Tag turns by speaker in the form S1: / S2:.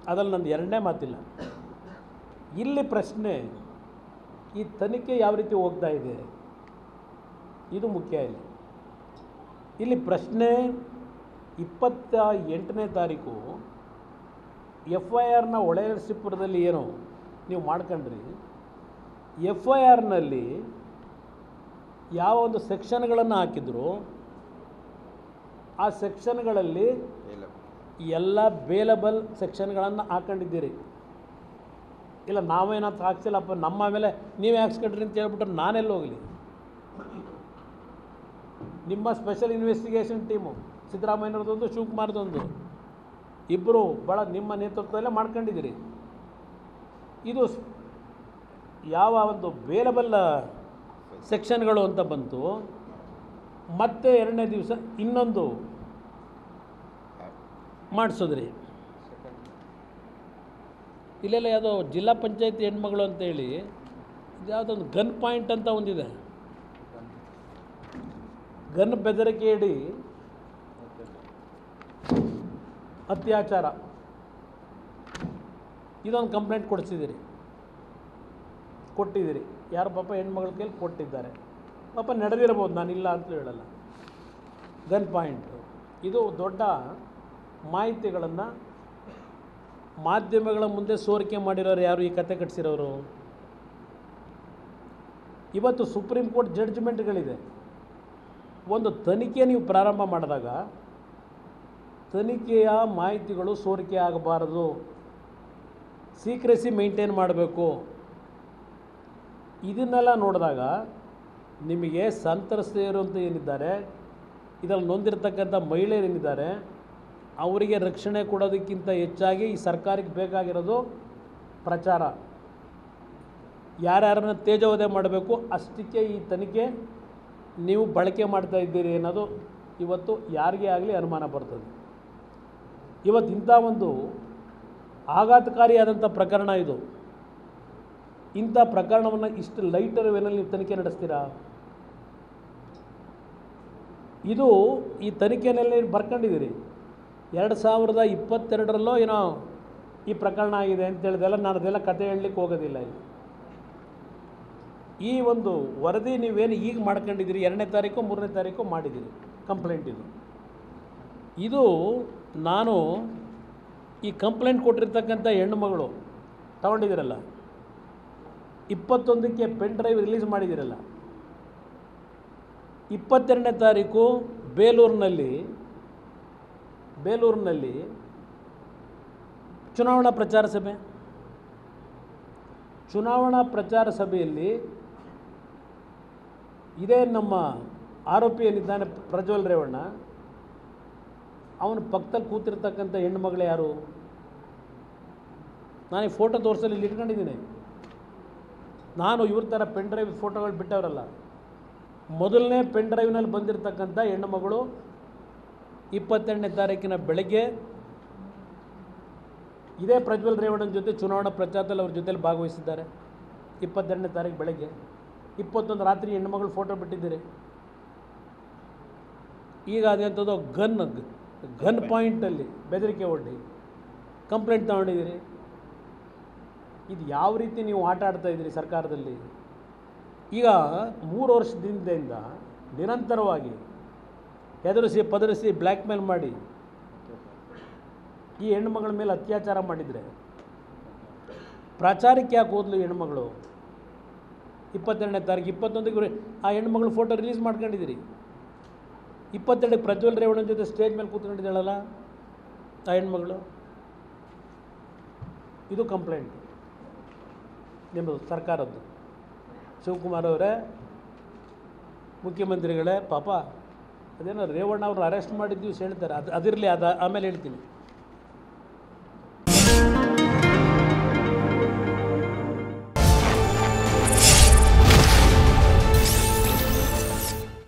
S1: ಅದ್ರಲ್ಲಿ ನಂದು ಎರಡನೇ ಮಾತಿಲ್ಲ. ಇಲ್ಲಿ ಪ್ರಶ್ನೆ, ಈ ತನಿಖೆ ಯಾವ ರೀತಿ ಹೋಗ್ತಾ ಇದೆ, ಇದು ಮುಖ್ಯ. ಇಲ್ಲಿ ಪ್ರಶ್ನೆ 28ನೇ ತಾರೀಕು FIR ಹೊಳೆನರಸೀಪುರದಲ್ಲಿ ಏನು ನೀವು ಮಾಡ್ಕೊಂಡ್ರಿ, FIRನಲ್ಲಿ ಯಾವ ಒಂದು ಸೆಕ್ಷನ್ಗಳನ್ನು ಹಾಕಿದ್ರು ಆ ಸೆಕ್ಷನ್ಗಳಲ್ಲಿ ಎಲ್ಲ ಬೇಲಬಲ್ ಸೆಕ್ಷನ್ಗಳನ್ನು ಹಾಕೊಂಡಿದ್ದೀರಿ. ಇಲ್ಲ ನಾವೇನಂತ ಹಾಕ್ಸಿಲ್ಲಪ್ಪ, ನಮ್ಮ ಮೇಲೆ ನೀವೇ ಹಾಕ್ಸ್ಕೊಂಡ್ರಿ ಅಂತ ಹೇಳ್ಬಿಟ್ರೆ ನಾನೆಲ್ಲ ಹೋಗಲಿ. ನಿಮ್ಮ ಸ್ಪೆಷಲ್ ಇನ್ವೆಸ್ಟಿಗೇಷನ್ ಟೀಮು ಸಿದ್ದರಾಮಯ್ಯನವ್ರದ್ದೊಂದು ಶಿವಕುಮಾರ್ದೊಂದು ಇಬ್ಬರು ಭಾಳ ನಿಮ್ಮ ನೇತೃತ್ವದಲ್ಲೇ ಮಾಡ್ಕೊಂಡಿದ್ದೀರಿ. ಇದು ಯಾವ ಒಂದು ಬೇಲಬಲ್ ಸೆಕ್ಷನ್ಗಳು ಅಂತ ಬಂತು. ಮತ್ತೆ ಎರಡನೇ ದಿವಸ ಇನ್ನೊಂದು ಮಾಡಿಸೋದ್ರಿ. ಇಲ್ಲೆಲ್ಲ ಯಾವುದೋ ಜಿಲ್ಲಾ ಪಂಚಾಯತಿ ಹೆಣ್ಮಗಳು ಅಂತೇಳಿ ಇದು ಯಾವುದೊಂದು ಗನ್ ಪಾಯಿಂಟ್ ಅಂತ ಒಂದಿದೆ, ಗನ್ ಬೆದರಿಕೆ ಇಡಿ ಅತ್ಯಾಚಾರ, ಇದೊಂದು ಕಂಪ್ಲೇಂಟ್ ಕೊಟ್ಟಿದ್ದೀರಿ. ಯಾರು ಪಾಪ ಹೆಣ್ಮಗಳ ಕೈಲಿ ಕೊಟ್ಟಿದ್ದಾರೆ, ಪಾಪ ನಡೆದಿರ್ಬೋದು, ನಾನಿಲ್ಲ ಅಂತಲೂ ಹೇಳಲ್ಲ. ಗನ್ ಪಾಯಿಂಟು ಇದು ದೊಡ್ಡ ಮಾಹಿತಿಗಳನ್ನು ಮಾಧ್ಯಮಗಳ ಮುಂದೆ ಸೋರಿಕೆ ಮಾಡಿರೋರು ಯಾರು, ಈ ಕತೆ ಕಟ್ಟಿಸಿರೋರು. ಇವತ್ತು ಸುಪ್ರೀಂ ಕೋರ್ಟ್ ಜಡ್ಜ್ಮೆಂಟ್ಗಳಿದೆ. ಒಂದು ತನಿಖೆ ನೀವು ಪ್ರಾರಂಭ ಮಾಡಿದಾಗ ತನಿಖೆಯ ಮಾಹಿತಿಗಳು ಸೋರಿಕೆ ಆಗಬಾರದು, ಸೀಕ್ರೆಸಿ ಮೇಂಟೈನ್ ಮಾಡಬೇಕು. ಇದನ್ನೆಲ್ಲ ನೋಡಿದಾಗ ನಿಮಗೆ ಸಂತ್ರಸ್ತೆಯರು ಅಂತ ಏನಿದ್ದಾರೆ, ಇದರಲ್ಲಿ ನೊಂದಿರ್ತಕ್ಕಂಥ ಮಹಿಳೆಯರೇನಿದ್ದಾರೆ ಅವರಿಗೆ ರಕ್ಷಣೆ ಕೊಡೋದಕ್ಕಿಂತ ಹೆಚ್ಚಾಗಿ ಈ ಸರ್ಕಾರಕ್ಕೆ ಬೇಕಾಗಿರೋದು ಪ್ರಚಾರ. ಯಾರ್ಯಾರನ್ನ ತೇಜೋವಧೆ ಮಾಡಬೇಕು ಅಷ್ಟಕ್ಕೆ ಈ ತನಿಖೆ ನೀವು ಬಳಕೆ ಮಾಡ್ತಾ ಇದ್ದೀರಿ ಅನ್ನೋದು ಇವತ್ತು ಯಾರಿಗೇ ಆಗಲಿ ಅನುಮಾನ ಬರ್ತದೆ. ಇವತ್ತು ಇಂಥ ಒಂದು ಆಘಾತಕಾರಿಯಾದಂಥ ಪ್ರಕರಣ ಇದು. ಇಂಥ ಪ್ರಕರಣವನ್ನು ಇಷ್ಟು ಲೈಟರ್ ವೇನಲ್ಲಿ ನೀವು ತನಿಖೆ ನಡೆಸ್ತೀರಾ? ಇದು ಈ ತನಿಖೆಯಲ್ಲಿ ಬರ್ಕೊಂಡಿದ್ದೀರಿ. 2022ರಲ್ಲೋ ಏನೋ ಈ ಪ್ರಕರಣ ಆಗಿದೆ ಅಂತ ಹೇಳಿದೆಲ್ಲ ನಾನು ಅದೆಲ್ಲ ಕತೆ ಹೇಳಲಿಕ್ಕೆ ಹೋಗೋದಿಲ್ಲ. ಈ ಒಂದು ವರದಿ ನೀವೇನು ಈಗ ಮಾಡ್ಕೊಂಡಿದ್ದೀರಿ, 2ನೇ ತಾರೀಕು 3ನೇ ತಾರೀಕು ಮಾಡಿದ್ದೀರಿ ಕಂಪ್ಲೇಂಟ್. ಇದು ನಾನು ಈ ಕಂಪ್ಲೇಂಟ್ ಕೊಟ್ಟಿರ್ತಕ್ಕಂಥ ಹೆಣ್ಣುಮಗಳು ತಗೊಂಡಿದ್ದೀರಲ್ಲ, 21ಕ್ಕೆ ಪೆನ್ ಡ್ರೈವ್ ರಿಲೀಸ್ ಮಾಡಿದ್ದೀರಲ್ಲ, 22ನೇ ತಾರೀಕು ಬೇಲೂರಿನಲ್ಲಿ ಚುನಾವಣಾ ಪ್ರಚಾರ ಸಭೆಯಲ್ಲಿ ಇದೇ ನಮ್ಮ ಆರೋಪಿ ಏನಿದ್ದಾನೆ ಪ್ರಜ್ವಲ್ ರೇವಣ್ಣ, ಅವನ ಪಕ್ಕದಲ್ಲಿ ಕೂತಿರ್ತಕ್ಕಂಥ ಹೆಣ್ಣುಮಗಳು ಯಾರು? ನಾನು ಈ ಫೋಟೋ ತೋರಿಸಲು ಇಲ್ಲಿ ಇಟ್ಕೊಂಡಿದ್ದೀನಿ. ನಾನು ಇವ್ರ ಥರ ಪೆನ್ ಡ್ರೈವ್ ಫೋಟೋಗಳು ಬಿಟ್ಟವರಲ್ಲ. ಮೊದಲನೇ ಪೆನ್ ಡ್ರೈವ್ನಲ್ಲಿ ಬಂದಿರತಕ್ಕಂಥ ಹೆಣ್ಣುಮಗಳು 22ನೇ ತಾರೀಕಿನ ಬೆಳಗ್ಗೆ ಇದೇ ಪ್ರಜ್ವಲ್ ರೇವಣ್ಣನ ಜೊತೆ ಚುನಾವಣಾ ಪ್ರಚಾರದಲ್ಲಿ ಅವ್ರ ಜೊತೆಲಿ ಭಾಗವಹಿಸಿದ್ದಾರೆ. 22ನೇ ತಾರೀಕು ಬೆಳಗ್ಗೆ, 21 ರಾತ್ರಿ ಹೆಣ್ಣುಮಗಳು ಫೋಟೋ ಬಿಟ್ಟಿದ್ದೀರಿ. ಈಗ ಅದಂಥದ್ದು ಗನ್ ಪಾಯಿಂಟಲ್ಲಿ ಬೆದರಿಕೆ ಒಡ್ಡಿ ಕಂಪ್ಲೇಂಟ್ ತಗೊಂಡಿದ್ದೀರಿ. ಇದು ಯಾವ ರೀತಿ ನೀವು ಆಟ ಆಡ್ತಾ ಇದ್ದೀರಿ ಸರ್ಕಾರದಲ್ಲಿ? ಈಗ 3 ವರ್ಷದಿಂದ ನಿರಂತರವಾಗಿ ಹೆದರಿಸಿ ಪದರಿಸಿ ಬ್ಲ್ಯಾಕ್ ಮೇಲ್ ಮಾಡಿ ಈ ಹೆಣ್ಣುಮಗಳ ಮೇಲೆ ಅತ್ಯಾಚಾರ ಮಾಡಿದರೆ ಪ್ರಚಾರಕ್ಕೆ ಯಾಕೆ ಹೋದ್ಲು ಹೆಣ್ಣುಮಗಳು? 22ನೇ ತಾರೀಕು 21ಕ್ಕೆ ಆ ಹೆಣ್ಣುಮಗಳು ಫೋಟೋ ರಿಲೀಸ್ ಮಾಡ್ಕೊಂಡಿದ್ದೀರಿ. 22ಕ್ಕೆ ಪ್ರಜ್ವಲ್ ರೇವಣ್ಣನ ಜೊತೆ ಸ್ಟೇಜ್ ಮೇಲೆ ಕೂತ್ಕೊಂಡಿದ್ದಾಳಲ್ಲ ಆ ಹೆಣ್ಮಗಳು. ಇದು ಕಂಪ್ಲೇಂಟ್ ನಿಮ್ಮದು ಸರ್ಕಾರದ್ದು. ಶಿವಕುಮಾರ್ ಅವರೇ, ಮುಖ್ಯಮಂತ್ರಿಗಳೇ, ಪಾಪ ಅದೇನೋ ರೇವಣ್ಣ ಅವ್ರನ್ನ ಅರೆಸ್ಟ್ ಮಾಡಿದ್ದೀವಿ ಹೇಳ್ತಾರೆ, ಅದಿರಲಿ, ಆಮೇಲೆ ಹೇಳ್ತೀನಿ.